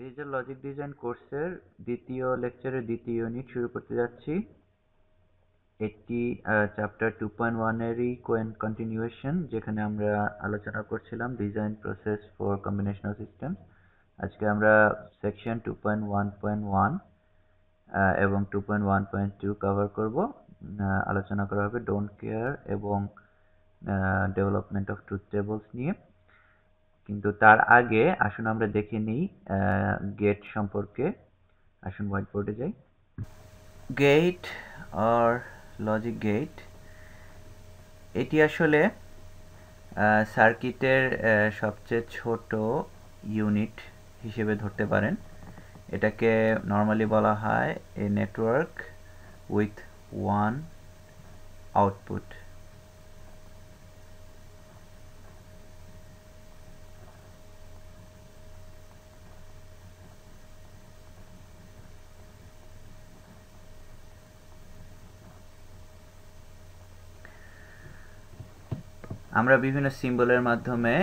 Digital logic design কোর্সের দ্বিতীয় লেকচারের দ্বিতীয় ইউনিট শুরু করতে যাচ্ছি। এটি চ্যাপ্টার 2.1 এরই কন্টিনিউয়েশন, যেখানে আমরা আলোচনা করছিলাম design process for combinational system. আজকে আমরা সেকশন 2.1.1 এবং 2.1.2 কভার করব। আলোচনা করা হবে ডোন্ট কেয়ার এবং ডেভেলপমেন্ট অফ ট্রুথ টেবলস নিয়ে। কিন্তু তার আগে আসুন আমরা দেখে নিই গেট সম্পর্কে। আসুন হোয়াইট বোর্ডে যাই। গেট আর লজিক গেট, এটি আসলে সার্কিটের সবচেয়ে ছোট ইউনিট হিসেবে ধরতে পারেন। এটাকে নর্মালি বলা হয় এ নেটওয়ার্ক উইথ ওয়ান আউটপুট। আমরা বিভিন্ন সিম্বলের মাধ্যমে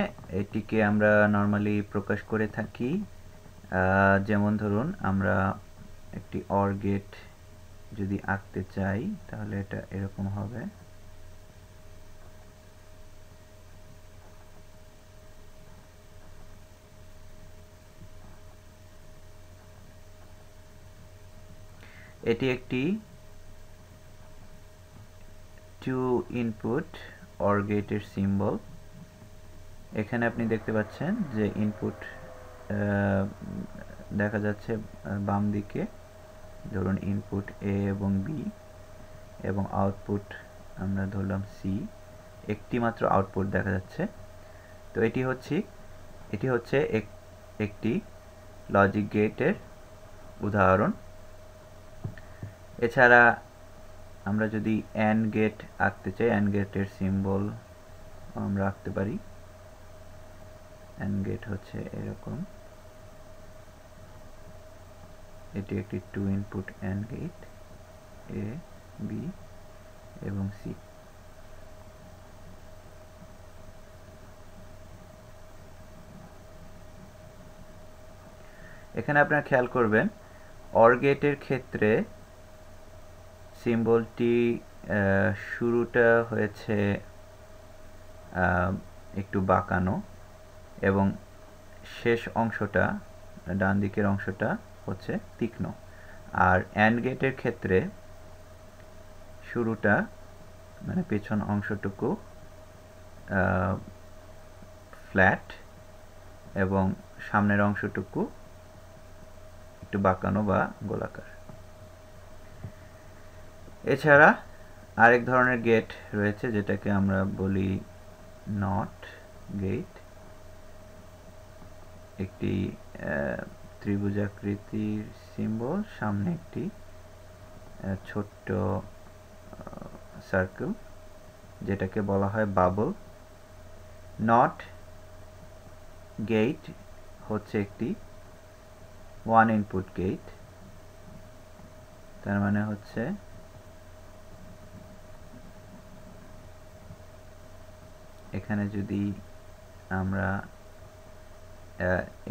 এটিকে আমরা নর্মালি প্রকাশ করে থাকি। যেমন ধরুন, আমরা একটি অর গেট যদি আঁকতে চাই তাহলে এটা এরকম হবে। এটি একটি 2 ইনপুট অর গেটের সিম্বল। এখানে আপনি দেখতে পাচ্ছেন যে ইনপুট দেখা যাচ্ছে বাম দিকে, ধরুন ইনপুট এ এবং বি, এবং আউটপুট আমরা ধরলাম সি। একটি মাত্র আউটপুট দেখা যাচ্ছে। তো এটি হচ্ছে একটি লজিক গেটের উদাহরণ। এছাড়া আমরা যদি অ্যান্ড গেট আঁকতে চাই, অ্যান্ড গেটের সিম্বল আমরা আঁকতে পারি। অ্যান্ড গেট হচ্ছে এরকম। এটি একটি 2 input and gate, A B এবং সি। এখানে আপনারা খেয়াল করবেন অর গেটের ক্ষেত্রে সিম্বলটি শুরুটা হয়েছে একটু বাঁকানো এবং শেষ অংশটা, ডান দিকের অংশটা হচ্ছে তীক্ষ্ণ। আর অ্যান্ড গেটের ক্ষেত্রে শুরুটা মানে পেছন অংশটুকু ফ্ল্যাট এবং সামনের অংশটুকু একটু বাঁকানো বা গোলাকার। এছাড়া আরেক ধরনের গেট রয়েছে যেটাকে আমরা বলি নট গেট। একটি ত্রিভুজাকৃতির সিম্বল, সামনে একটি ছোট্ট সার্কেল, যেটাকে বলা হয় বাবল। নট গেট হচ্ছে একটি ওয়ান ইনপুট গেট। তার মানে হচ্ছে এখানে যদি আমরা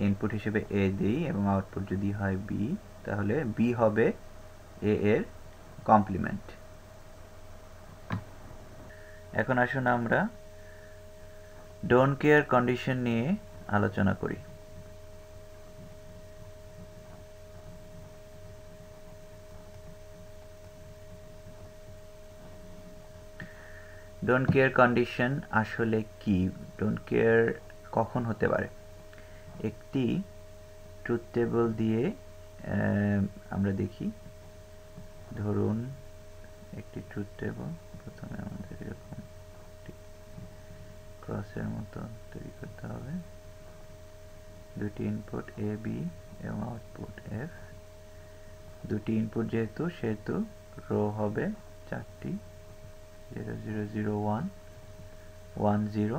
ইনপুট হিসেবে এ দিই এবং আউটপুট যদি হয় বি, তাহলে বি হবে এ এর কমপ্লিমেন্ট। এখন আসুন আমরা ডোন্ট কেয়ার কন্ডিশন নিয়ে আলোচনা করি। ডোন্ট কেয়ার কন্ডিশন আসলে কি? ডোন্ট কেয়ার কখন হতে পারে? একটি ট্রুথ টেবল দিয়ে আমরা দেখি। ধরুন একটি ট্রুথ টেবল, প্রথমে আমাদের এরকম ক্রসের মতো তৈরি করতে হবে। দুটি ইনপুট এ বি এবং আউটপুট এফ। দুটি ইনপুট যেহেতু, সেহেতু রো হবে 4টি, 0 0 0 1 1 0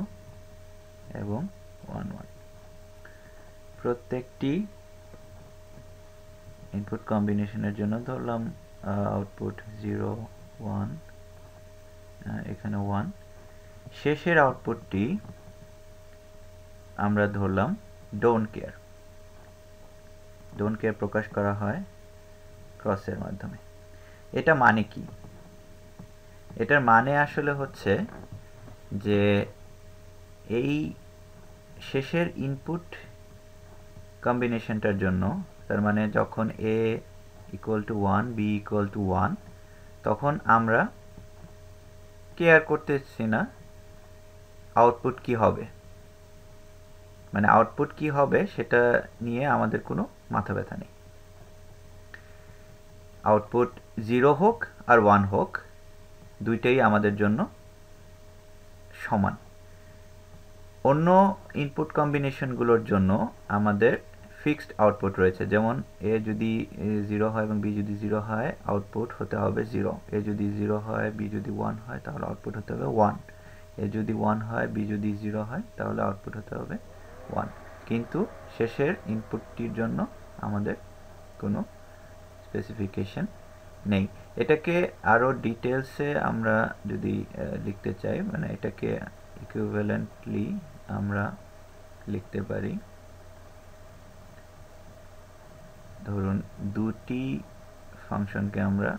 এবং 1 1। প্রত্যেকটি ইনপুট কম্বিনেশনের জন্য ধরলাম আউটপুট 0 1, এখানে 1। শেষের আউটপুটটি আমরা ধরলাম ডোন্ট কেয়ার। ডোন্ট কেয়ার প্রকাশ করা হয় ক্রসের মাধ্যমে। এটা মানে কি? এটার মানে আসলে হচ্ছে যে এই শেষের ইনপুট কম্বিনেশনটার জন্য, তার মানে যখন a equal to 1 b equal to 1, তখন আমরা কেয়ার করতেছি না আউটপুট কি হবে, মানে আউটপুট কি হবে সেটা নিয়ে আমাদের কোনো মাথা ব্যথা নেই। আউটপুট 0 হোক আর 1 হোক, দুইটাই আমাদের জন্য সমান। অন্য ইনপুট কম্বিনেশনগুলোর জন্য আমাদের ফিক্সড আউটপুট রয়েছে, যেমন a যদি 0 হয় এবং b যদি 0 হয় আউটপুট হতে হবে 0, a যদি 0 হয় b যদি 1 হয় তাহলে আউটপুট হতে হবে 1, a যদি 1 হয় b যদি 0 হয় তাহলে আউটপুট হতে হবে 1। কিন্তু শেষের ইনপুটটির জন্য আমাদের কোনো স্পেসিফিকেশন নেই। এটাকে আরও ডিটেলসে আমরা যদি লিখতে চাই, মানে এটাকে ইকুইভ্যালেন্টলি আমরা লিখতে পারি, ধরুন দুটি ফাংশনকে আমরা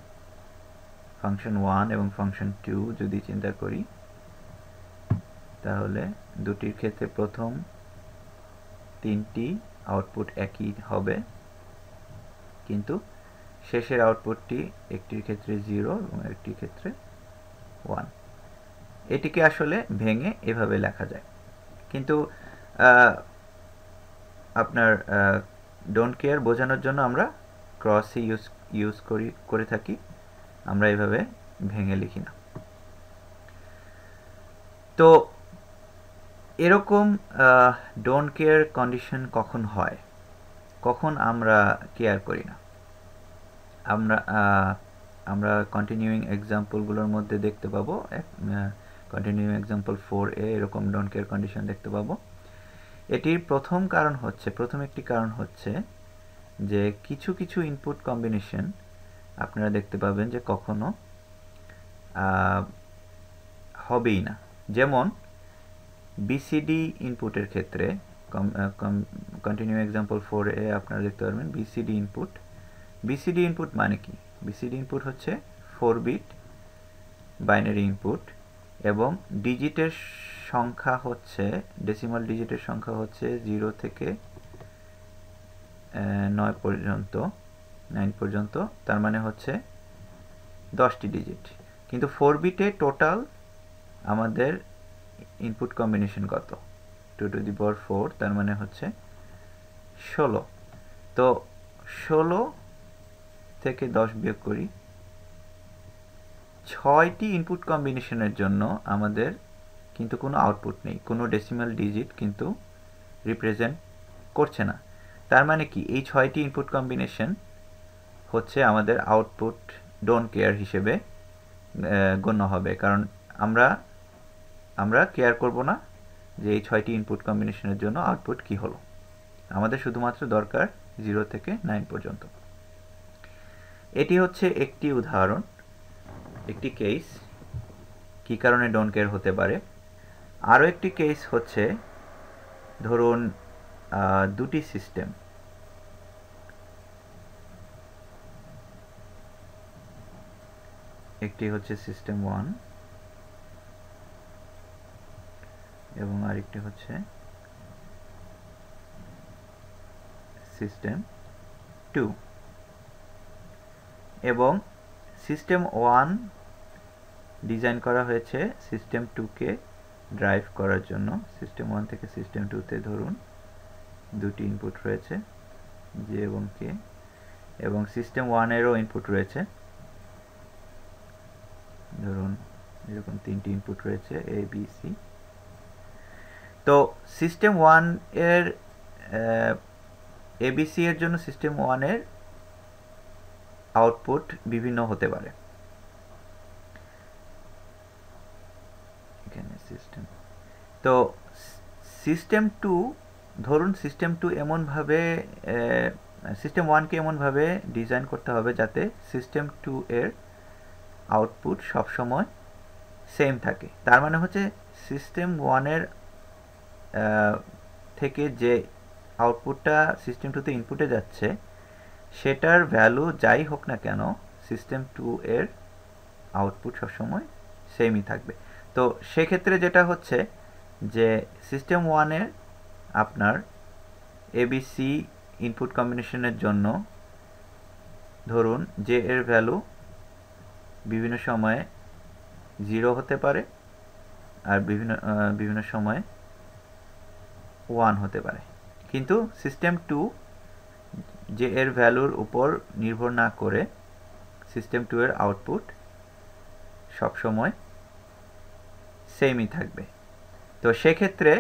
ফাংশন 1 এবং ফাংশন 2 যদি চিন্তা করি, তাহলে দুটির ক্ষেত্রে প্রথম তিনটি আউটপুট একই হবে, কিন্তু শেষের আউটপুটটি একটির ক্ষেত্রে 0 এবং একটির ক্ষেত্রে 1। এটিকে আসলে ভেঙে এভাবে লেখা যায়, কিন্তু আপনার ডোন্ট কেয়ার বোঝানোর জন্য আমরা ক্রসই ইউজ করে থাকি, আমরা এভাবে ভেঙে লিখি না। তো এরকম ডোন্ট কেয়ার কন্ডিশন কখন হয়, কখন আমরা কেয়ার করি না? আমরা কন্টিনিউইং এক্সাম্পলগুলোর মধ্যে দেখতে পাবো, কন্টিনিউইং এক্সাম্পল 4a এরকম ডোন্ট কেয়ার কন্ডিশন দেখতে পাবো। এটির প্রথম একটি কারণ হচ্ছে যে কিছু কিছু ইনপুট কম্বিনেশন আপনারা দেখতে পাবেন যে কখনো হবেই না। যেমন বিসিডি ইনপুটের ক্ষেত্রে, কন্টিনিউ এক্সাম্পল 4a আপনারা দেখতে পারবেন বিসিডি ইনপুট মানে কি? বিসিডি ইনপুট হচ্ছে 4 বিট বাইনারি ইনপুট এবং ডিজিটের সংখ্যা হচ্ছে, ডেসিমাল ডিজিটের সংখ্যা হচ্ছে 0 থেকে 9 পর্যন্ত, তার মানে হচ্ছে 10টি ডিজিট। কিন্তু 4 বিটে টোটাল আমাদের ইনপুট কম্বিনেশন কত? 2 টু দি পাওয়ার 4, তার মানে হচ্ছে 16। তো 16 থেকে 10 বিয়োগ করি, 6টি ইনপুট কম্বিনেশনের জন্য আমাদের কিন্তু কোনো আউটপুট নেই, কোনো ডেসিমাল ডিজিট কিন্তু রিপ্রেজেন্ট করছে না। তার মানে কি এই 6টি ইনপুট কম্বিনেশন হচ্ছে আমাদের আউটপুট ডোন্ট কেয়ার হিসেবে গণ্য হবে, কারণ আমরা কেয়ার করব না যে এই 6টি ইনপুট কম্বিনেশনের জন্য আউটপুট কি হলো, আমাদের শুধুমাত্র দরকার 0 থেকে 9 পর্যন্ত। এটি হচ্ছে একটি উদাহরণ, একটি কেস কি কারণে ডোন্ট কেয়ার হতে পারে। আরও একটি কেস হচ্ছে, ধরুন দুটি সিস্টেম, একটি হচ্ছে সিস্টেম 1 এবং আরেকটি হচ্ছে সিস্টেম 2, এবং সিস্টেম 1 ডিজাইন করা হয়েছে সিস্টেম 2কে ড্রাইভ করার জন্য। সিস্টেম 1 থেকে সিস্টেম 2তে ধরুন দুটি ইনপুট রয়েছে জে এবং কে, এবং সিস্টেম 1-এরও ইনপুট রয়েছে, ধরুন এরকম 3টি ইনপুট রয়েছে এ বি সি। তো সিস্টেম 1-এর এবিসি এর জন্য সিস্টেম 1-এর আউটপুট বিভিন্ন হতে পারে। এখানে সিস্টেম, তো সিস্টেম 2, ধরুন সিস্টেম 2 এমনভাবে সিস্টেম 1কে এমনভাবে ডিজাইন করতে হবে যাতে সিস্টেম 2 এর আউটপুট সবসময় সেম থাকে। তার মানে হচ্ছে সিস্টেম 1-এর থেকে যে আউটপুটটা সিস্টেম 2তে ইনপুটে যাচ্ছে সেটার ভ্যালু যাই হোক না কেন সিস্টেম 2 এর আউটপুট সবসময় সেমই থাকবে। তো সেক্ষেত্রে যেটা হচ্ছে যে সিস্টেম 1 এর আপনার এবিসি ইনপুট কম্বিনেশনের জন্য ধরুন যে এর ভ্যালু বিভিন্ন সময়ে 0 হতে পারে আর বিভিন্ন সময়ে 1 হতে পারে, কিন্তু সিস্টেম 2 যে এর ভ্যালুর উপর নির্ভর না করে সিস্টেম 2 এর আউটপুট সবসময় সেমই থাকবে। তো সেক্ষেত্রে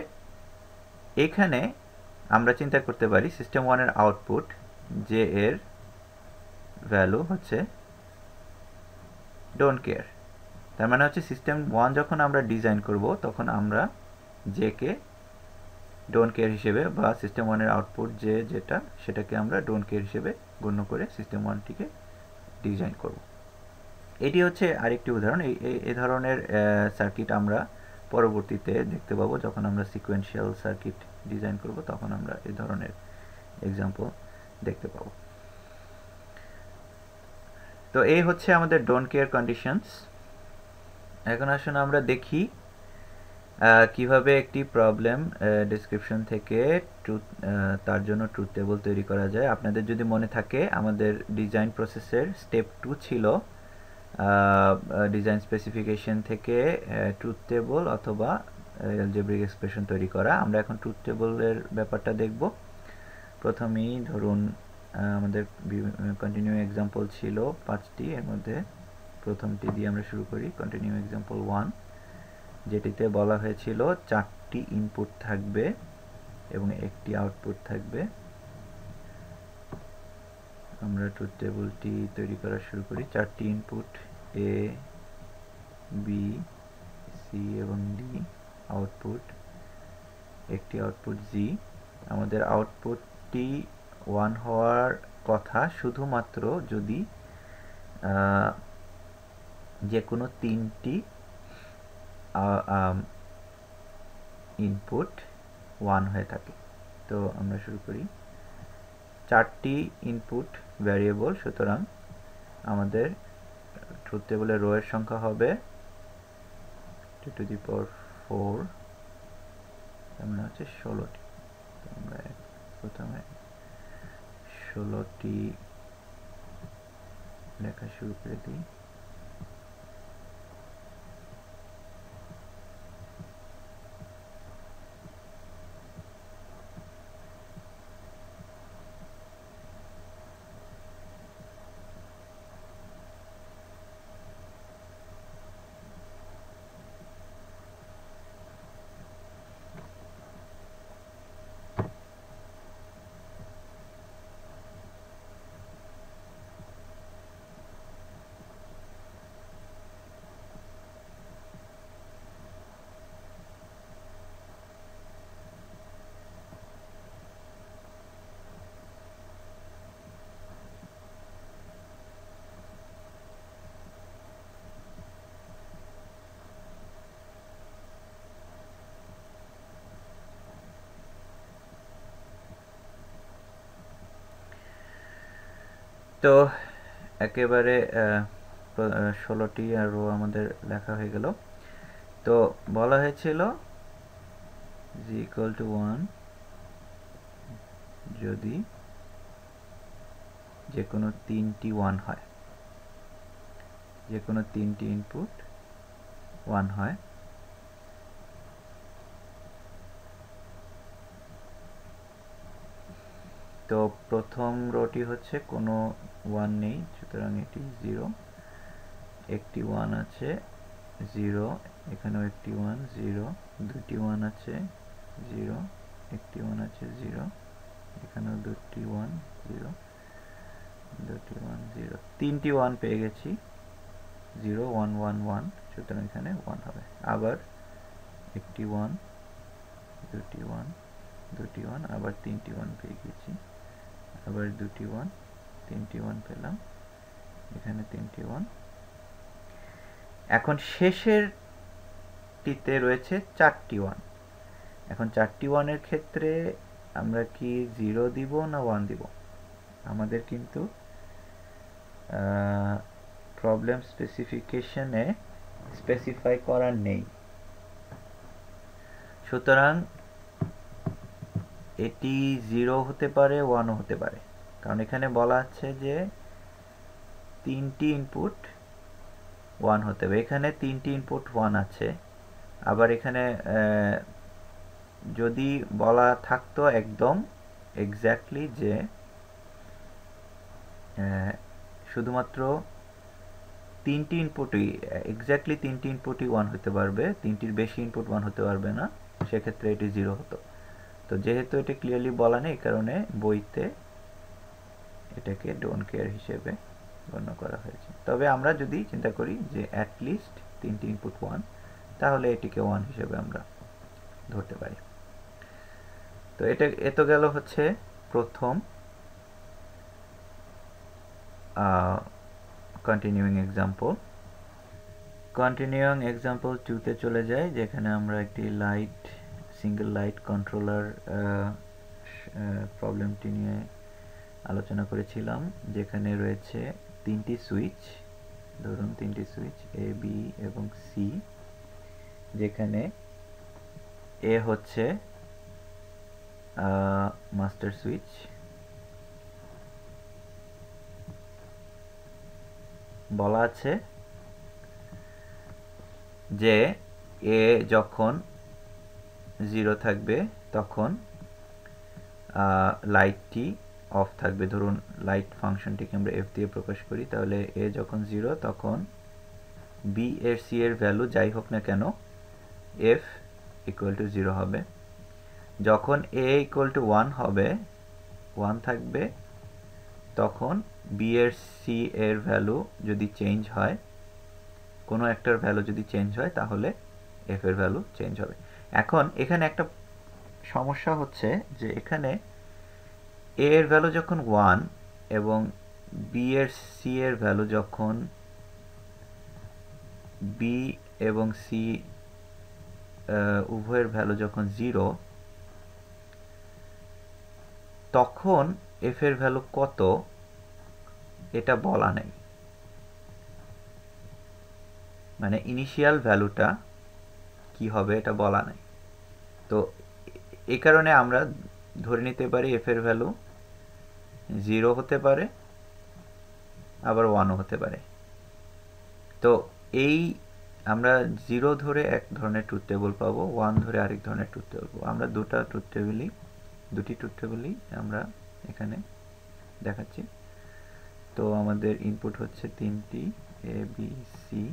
এখানে আমরা চিন্তা করতে পারি সিস্টেম 1 এর আউটপুট যে এর ভ্যালু হচ্ছে ডোন্ট কেয়ার। তার মানে হচ্ছে সিস্টেম 1 যখন আমরা ডিজাইন করব তখন আমরা জে কে ডোন্ট কেয়ার হিসেবে বা সিস্টেম 1 এর আউটপুট যে যেটা সেটাকে আমরা ডোন্ট কেয়ার হিসেবে গণ্য করে সিস্টেম 1টিকে ডিজাইন করব। এটি হচ্ছে আরেকটি উদাহরণ। এই ধরনের সার্কিট আমরা পরবর্তীতে দেখতে পাবো যখন আমরা সিকোয়েন্সিয়াল সার্কিট ডিজাইন করব, তখন আমরা এই ধরনের এক্সাম্পল দেখতে পাবো। তো এই হচ্ছে আমাদের ডোন্ট কেয়ার কন্ডিশনস। এখন আসুন আমরা দেখি কিভাবে একটি প্রবলেম ডেসক্রিপশন থেকে তার জন্য ট্রুথ টেবল তৈরি করা যায়। আপনাদের যদি মনে থাকে আমাদের ডিজাইন প্রসেসের স্টেপ 2 ছিল ডিজাইন স্পেসিফিকেশন থেকে ট্রুথ টেবল অথবা অ্যালজেব্রিক এক্সপ্রেশন তৈরি করা। আমরা এখন ট্রুথ টেবলের ব্যাপারটা দেখব। প্রথমেই ধরুন আমাদের কন্টিনিউ এক্সাম্পল ছিল 5টি, এর মধ্যে প্রথমটি দিয়ে আমরা শুরু করি। কন্টিনিউ এক্সাম্পল 1, যেটিতে বলা হয়েছিল 4টি ইনপুট থাকবে এবং একটি আউটপুট থাকবে। আমরা ট্রুথ টেবলটি তৈরি করা শুরু করি। 4টি ইনপুট এ, বি, সি এবং ডি, আউটপুট একটি আউটপুট জি। আমাদের আউটপুটটি 1 হওয়ার কথা শুধুমাত্র যদি যে কোনো 3টি ইনপুট 1 হয়ে থাকে। তো আমরা শুরু করি। 4টি ইনপুট ভ্যারিয়েবল, সুতরাং আমাদের ট্রুথ টেবলের রো এর সংখ্যা হবে 2 to the power 4, মানে হচ্ছে 16টি। তো আমরা প্রথমে 16টি লেখা শুরু করে দিই। তো একেবারে 16টি আর রো আমাদের লেখা হয়ে গেল। তো বলা হয়েছিল g equal to 1 যদি যে কোনো 3টি 1 হয়, যে কোনো 3টি ইনপুট 1 হয়। তো প্রথম রোটি হচ্ছে কোনো 1 নেই, সুতরাং এটি 0। একটি 1 আছে 0, এখানেও একটি 1 0, দুটি 1 আছে 0, একটি 1 আছে 0, এখানেও দুটি 1 0, দুটি 1 0, তিনটি 1 পেয়ে গেছি 0 1 1 1, সুতরাং এখানে 1 হবে। আবার একটি 1, দুটি 1, দুটি 1, আবার তিনটি 1 পেয়ে গেছি, আবার দুটি 1, তিনটি 1 পেলাম, এখানে তিনটি 1। এখন শেষের টিতে রয়েছে 4টি 1। এখন 4টি 1 এর ক্ষেত্রে আমরা কি 0 দিব না 1 দিব? আমাদের কিন্তু প্রবলেম স্পেসিফিকেশনে স্পেসিফাই করার নেই। সুতরাং এটি 0 হতে পারে, 1ও হতে পারে, কারণ এখানে বলা আছে যে 3টি ইনপুট 1 হতে হবে। এখানে 3টি ইনপুট 1 আছে। আবার এখানে যদি বলা থাকতো একদম এক্স্যাক্টলি যে শুধুমাত্র 3টি ইনপুটই এক্স্যাক্টলি 3টি ইনপুটই 1 হতে পারবে, 3টির বেশি ইনপুট 1 হতে পারবে না, সেক্ষেত্রে এটি 0 হতো। তো যেহেতু এটা ক্লিয়ারলি বলা নেই, এই কারণে বইতে এটাকে ডোন্ট কেয়ার হিসেবে গণ্য করা হয়েছে। তবে আমরা যদি চিন্তা করি যে অ্যাটলিস্ট 3টি ইনপুট 1, তাহলে এটিকে 1 হিসেবে আমরা ধরতে পারি। তো এত গেল হচ্ছে প্রথম কন্টিনিউইং এক্সাম্পল। কন্টিনিউইং এক্সাম্পল 2-তে চলে যাই, যেখানে আমরা একটি সিঙ্গেল লাইট কন্ট্রোলার প্রবলেমটি নিয়ে আলোচনা করেছিলাম, যেখানে রয়েছে 3টি সুইচ। ধরুন 3টি সুইচ এ, বি এবং সি, যেখানে এ হচ্ছে মাস্টার সুইচ, বলা আছে যে এ যখন 0 থাকবে তখন লাইটটি অফ থাকবে। ধরুন লাইট ফাংশনটিকে আমরা এফ দিয়ে প্রকাশ করি, তাহলে এ যখন 0 তখন বি এর সি এর ভ্যালু যাই হোক না কেন এফ ইকুয়াল টু 0 হবে। যখন এ ইকুয়াল টু 1 হবে, 1 থাকবে, তখন বি এর সি এর ভ্যালু যদি চেঞ্জ হয়, কোনো একটার ভ্যালু যদি চেঞ্জ হয়, তাহলে এফ এর ভ্যালু চেঞ্জ হবে। এখন এখানে একটা সমস্যা হচ্ছে যে এখানে এ এর ভ্যালু যখন 1 এবং বি এর সি এর ভ্যালু যখন বি এবং সি উভয়ের ভ্যালু যখন 0, তখন এফ এর ভ্যালু কত এটা বলা নেই, মানে ইনিশিয়াল ভ্যালুটা কি হবে এটা বলা নেই। তো এই কারণে আমরা ধরে নিতে পারি এফ এর ভ্যালু 0 হতে পারে, আবার 1ও হতে পারে। তো এই আমরা 0 ধরে এক ধরনের ট্রুথ টেবিল পাবো, 1 ধরে আরেক ধরনের ট্রুথ টেবিল পাবো। আমরা দুটি ট্রুথ টেবিলই আমরা এখানে দেখাচ্ছি। তো আমাদের ইনপুট হচ্ছে 3টি এ, বি, সি,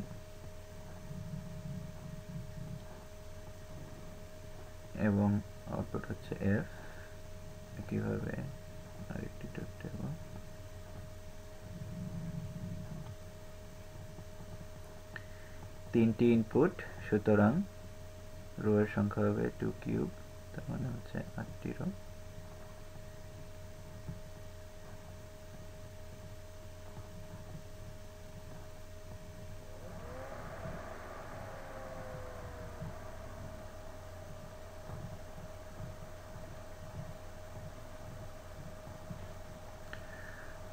এবং আউটপুট হচ্ছে এফ। একইভাবে আরেকটি ট্রুথ টেবিল, 3টি ইনপুট, সুতরাং রো এর সংখ্যা হবে 2 কিউব, তার মানে হচ্ছে 8টি রো।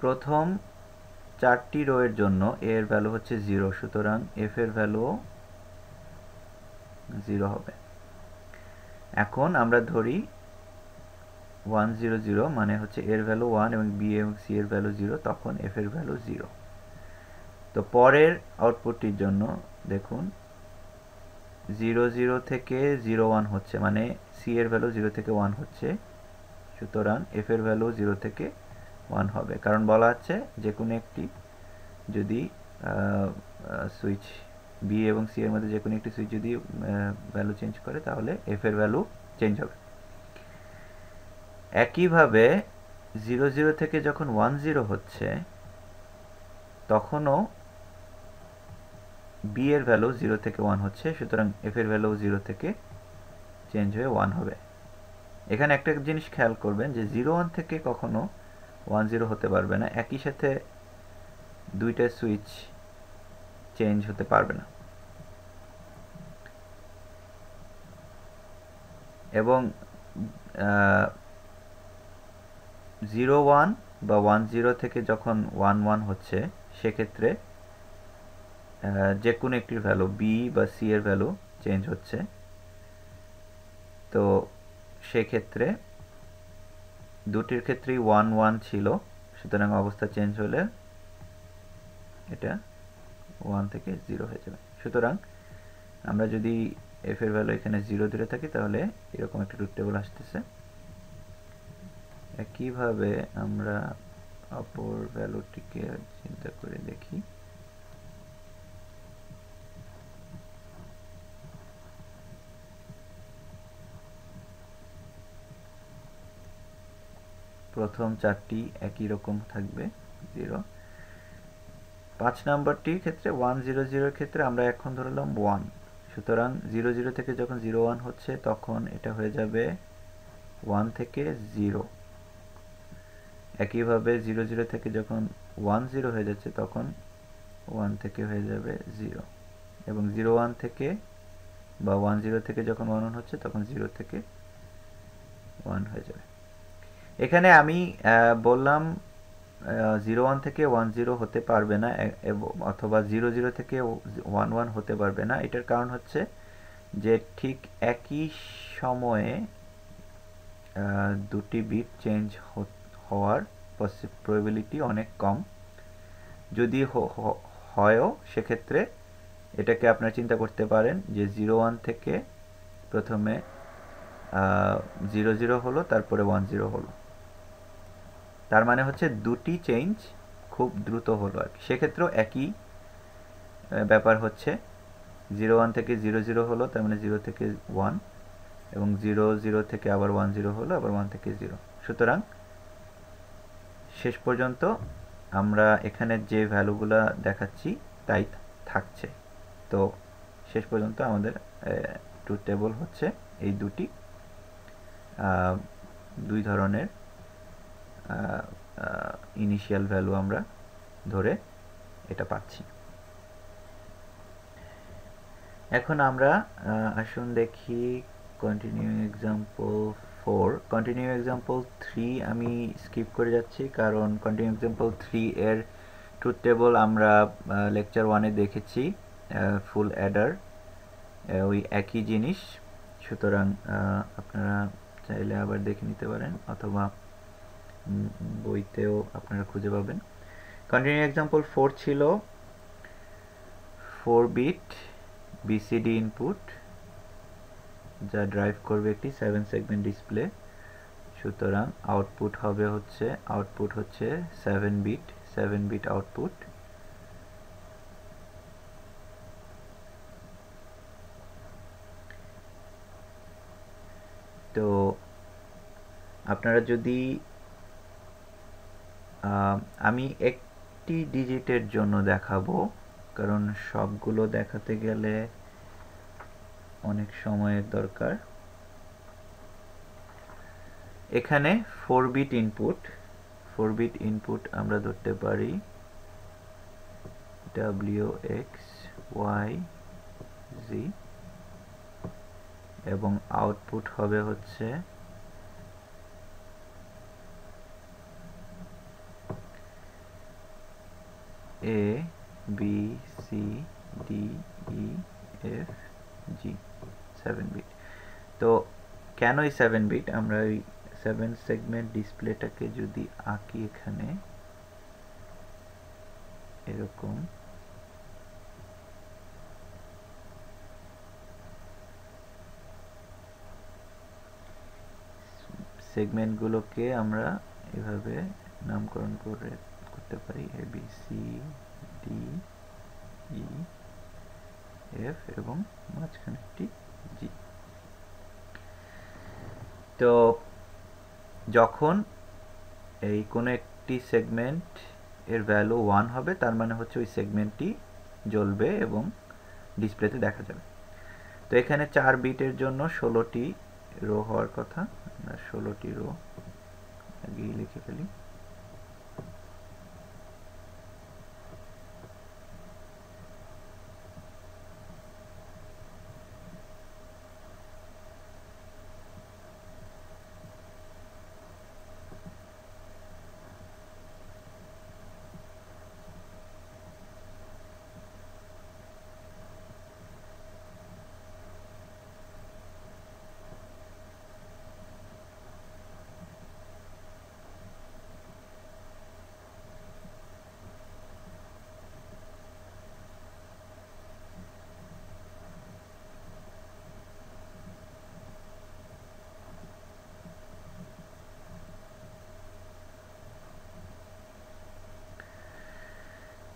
প্রথম 4টি রো এর জন্য এ এর ভ্যালু হচ্ছে 0, সুতরাং এফ এর ভ্যালুও 0 হবে। এখন আমরা ধরি 1 0 0, মানে হচ্ছে এর ভ্যালু 1 এবং বি এবং সি এর ভ্যালু 0, তখন এফ এর ভ্যালু 0। তো পরের আউটপুটটির জন্য দেখুন 0 0 থেকে 0 1 হচ্ছে, মানে সি এর ভ্যালু 0 থেকে 1 হচ্ছে, সুতরাং এফ এর ভ্যালু 0 থেকে 1 হবে, কারণ বলা আছে যে কোনো একটি যদি সুইচ বি এবং সি এর মধ্যে যে কোনো একটি সুইচ যদি ভ্যালু চেঞ্জ করে, তাহলে এফ এর ভ্যালু চেঞ্জ হবে। একইভাবে 0 0 থেকে যখন 1 0 হচ্ছে, তখনও বি এর ভ্যালু 0 থেকে 1 হচ্ছে, সুতরাং এফ এর ভ্যালু 0 থেকে চেঞ্জ হয়ে 1 হবে। এখানে একটা জিনিস খেয়াল করবেন যে 0 1 থেকে কখনো 1 0 হতে পারবে না, একই সাথে দুইটা সুইচ চেঞ্জ হতে পারবে না। এবং 0 1 বা 10 থেকে যখন 11 হচ্ছে সেক্ষেত্রে যে কোনো একটির ভ্যালু বি বা সি এর ভ্যালু চেঞ্জ হচ্ছে। তো সেক্ষেত্রে দুটির ক্ষেত্রেই 1 ছিল, সুতরাং অবস্থা চেঞ্জ হলে এটা 1 থেকে 0 হয়ে যাবে। সুতরাং আমরা যদি এফ এর ভ্যালু এখানে 0 ধরে থাকি তাহলে এরকম একটা ট্রুথ টেবল আসতেছে। একইভাবে আমরা অপর ভ্যালুটিকে চিন্তা করে দেখি। প্রথম চারটি একই রকম থাকবে 0। 5 নাম্বারটির ক্ষেত্রে 1 0 0 এর ক্ষেত্রে আমরা এখন ধরলাম 1, সুতরাং 0 0 থেকে যখন 0 1 হচ্ছে তখন এটা হয়ে যাবে 1 থেকে 0। একইভাবে 0 0 থেকে যখন 1 0 হয়ে যাচ্ছে তখন 1 থেকে হয়ে যাবে 0, এবং 0 1 থেকে বা 1 0 থেকে যখন 1 1 হচ্ছে তখন 0 থেকে 1 হয়ে যাবে। এখানে আমি বললাম 0 1 থেকে 1 0 হতে পারবে না, অথবা 0 0 থেকে 1 1 হতে পারবে না। এটার কারণ হচ্ছে যে ঠিক একই সময়ে দুটি বিট চেঞ্জ হওয়ার প্রবাবিলিটি অনেক কম। যদি হয়ও সেক্ষেত্রে এটাকে আপনারা চিন্তা করতে পারেন যে 0 1 থেকে প্রথমে 0 0 হলো, তারপরে 1 0 হলো, তার মানে হচ্ছে দুটি চেঞ্জ খুব দ্রুত হলো আর কি। সেক্ষেত্রেও একই ব্যাপার হচ্ছে 0 1 থেকে 0 0 হলো, তার মানে 0 থেকে 1, এবং 0 0 থেকে আবার 1 0 হলো, আবার 1 থেকে 0। সুতরাং শেষ পর্যন্ত আমরা এখানে যে ভ্যালুগুলা দেখাচ্ছি তাই থাকছে। তো শেষ পর্যন্ত আমাদের ট্রুথ টেবল হচ্ছে এই দুই ধরনের ইনিশিয়াল ভ্যালু আমরা ধরে এটা পাচ্ছি। এখন আমরা আসুন দেখি কন্টিনিউইং এক্সাম্পল 4। কন্টিনিউইং এক্সাম্পল 3 আমি স্কিপ করে যাচ্ছি, কারণ কন্টিনিউইং এক্সাম্পল 3 এর ট্রুথ টেবল আমরা লেকচার 1-এ দেখেছি, ফুল অ্যাডার ওই একই জিনিস। সুতরাং আপনারা চাইলে আবার দেখে নিতে পারেন, অথবা বইতেও আপনারা খুঁজে পাবেন। কন্টিনিউইং এক্সাম্পল 4 ছিল 4 বিট বিসিডি ইনপুট যা ড্রাইভ করবে একটি 7 সেগমেন্ট ডিসপ্লে। সুতরাং আউটপুট হচ্ছে 7 বিট আউটপুট। তো আপনারা যদি আমি একটি ডিজিটের জন্য দেখাবো, কারণ সবগুলো দেখাতে গেলে অনেক সময়ের দরকার। এখানে 4 বিট ইনপুট আমরা ধরতে পারি W X Y Z, এবং আউটপুট হবে হচ্ছে A B C D E F G, 7 bit. তো কেন এই 7 বিট? আমরা এই 7 সেগমেন্ট ডিসপ্লেটাকে যদি আঁকি এখানে এরকম, সেগমেন্টগুলোকে আমরা এভাবে নামকরণ করতে পারি A B C D E F এবং মাঝখানে একটি G। তো যখন এই কোনো একটি সেগমেন্ট এর ভ্যালু 1 হবে, তার মানে হচ্ছে ওই সেগমেন্টটি জ্বলবে এবং ডিসপ্লেতে দেখা যাবে। তো এখানে 4 বিটের জন্য 16টি রো হওয়ার কথা। আমরা 16টি রো আগেই লিখে ফেলি।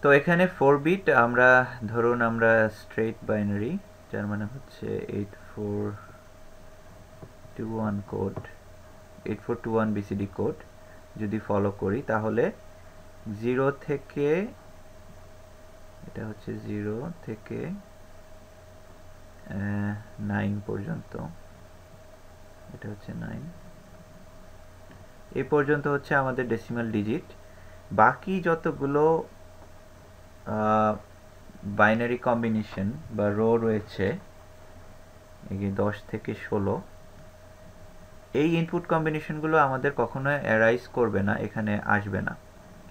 তো এখানে 4 বিট আমরা ধরুন আমরা স্ট্রেট বাইনারি, যার মানে হচ্ছে 8421 কোড, 8421 বিসিডি কোড যদি ফলো করি, তাহলে 0 থেকে, এটা হচ্ছে 0 থেকে 9 পর্যন্ত, এটা হচ্ছে 9, এই পর্যন্ত হচ্ছে আমাদের ডেসিমাল ডিজিট। বাকি যতগুলো বাইনারি কম্বিনেশন বা রো রয়েছে, এই 10 থেকে 16, এই ইনপুট কম্বিনেশনগুলো আমাদের কখনো অ্যারাইজ করবে না, এখানে আসবে না।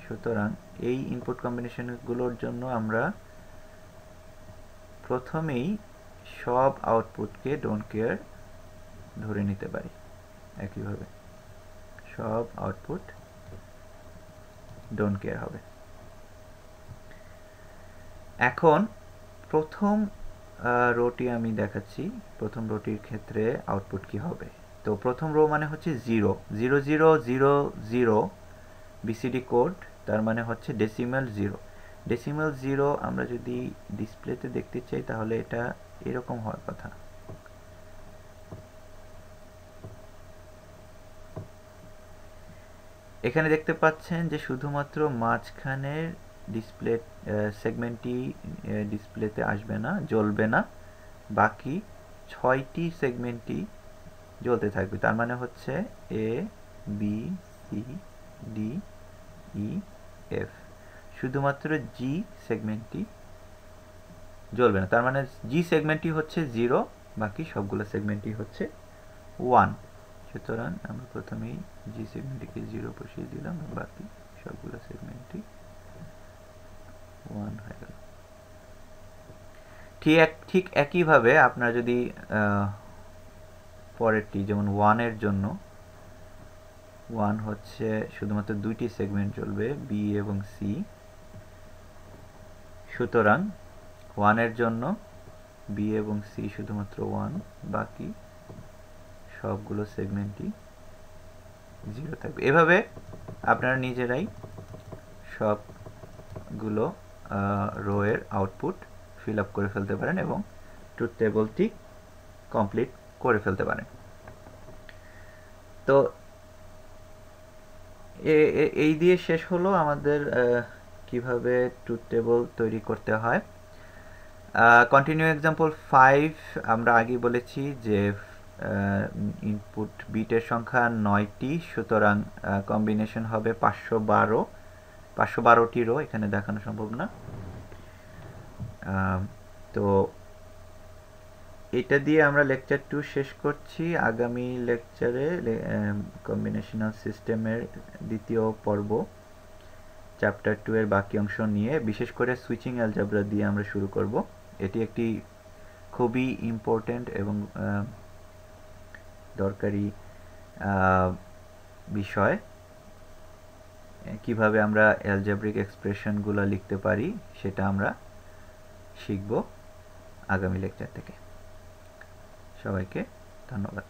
সুতরাং এই ইনপুট কম্বিনেশনগুলোর জন্য আমরা প্রথমেই সব আউটপুটকে ডোন্ট কেয়ার ধরে নিতে পারি। একইভাবে সব আউটপুট ডোন্ট কেয়ার হবে। এখন প্রথম রোটি আমি দেখাচ্ছি, প্রথম রোটির ক্ষেত্রে আউটপুট কি হবে। তো প্রথম রো মানে হচ্ছে 0, 0000 বিসিডি কোড, তার মানে হচ্ছে ডেসিমাল 0। ডেসিমাল 0 আমরা যদি ডিসপ্লেতে দেখতে চাই তাহলে এটা এরকম হওয়ার কথা। এখানে দেখতে পাচ্ছেন যে শুধুমাত্র মাঝখানের ডিসপ্লে সেগমেন্টটি ডিসপ্লেতে আসবে না, জ্বলবে না, বাকি 6টি সেগমেন্টই জ্বলতে থাকবে। তার মানে হচ্ছে A B C D E F, শুধুমাত্র জি সেগমেন্টটি জ্বলবে না। তার মানে জি সেগমেন্টটি হচ্ছে 0, বাকি সবগুলো সেগমেন্টই হচ্ছে 1। সুতরাং আমরা প্রথমেই জি সেগমেন্টটিকে 0 বসিয়ে দিলাম, বাকি সবগুলো সেগমেন্টই 1 হয়ে গেল। ঠিক একইভাবে আপনারা যদি পরেরটি, যেমন 1 এর জন্য 1 হচ্ছে শুধুমাত্র 2টি সেগমেন্ট জ্বলবে, বি এবং সি। সুতরাং 1 এর জন্য বি এবং সি শুধুমাত্র 1, বাকি সবগুলো সেগমেন্টই 0 থাকবে। এভাবে আপনারা নিজেরাই সবগুলো রো এর আউটপুট ফিল আপ করে ফেলতে পারেন এবং ট্রুথ টেবলটি কমপ্লিট করে ফেলতে পারেন। তো এই দিয়ে শেষ হলো আমাদের কিভাবে ট্রুথ টেবল তৈরি করতে হয়। কন্টিনিউ এক্সাম্পল 5 আমরা আগে বলেছি যে ইনপুট বিটের সংখ্যা 9টি, সুতরাং কম্বিনেশন হবে 512টি রো, এখানে দেখানো সম্ভব না। তো এটা দিয়ে আমরা লেকচার 2 শেষ করছি। আগামী লেকচারে কম্বিনেশনাল সিস্টেমের দ্বিতীয় পর্ব চ্যাপ্টার 2 এর বাকি অংশ নিয়ে, বিশেষ করে সুইচিং অ্যালজেব্রা দিয়ে আমরা শুরু করব। এটি একটি খুবই ইম্পর্ট্যান্ট এবং দরকারি বিষয়। কিভাবে আমরা অ্যালজেব্রিক এক্সপ্রেশনগুলো লিখতে পারি সেটা আমরা শিখব আগামী লেকচার থেকে। সবাইকে ধন্যবাদ।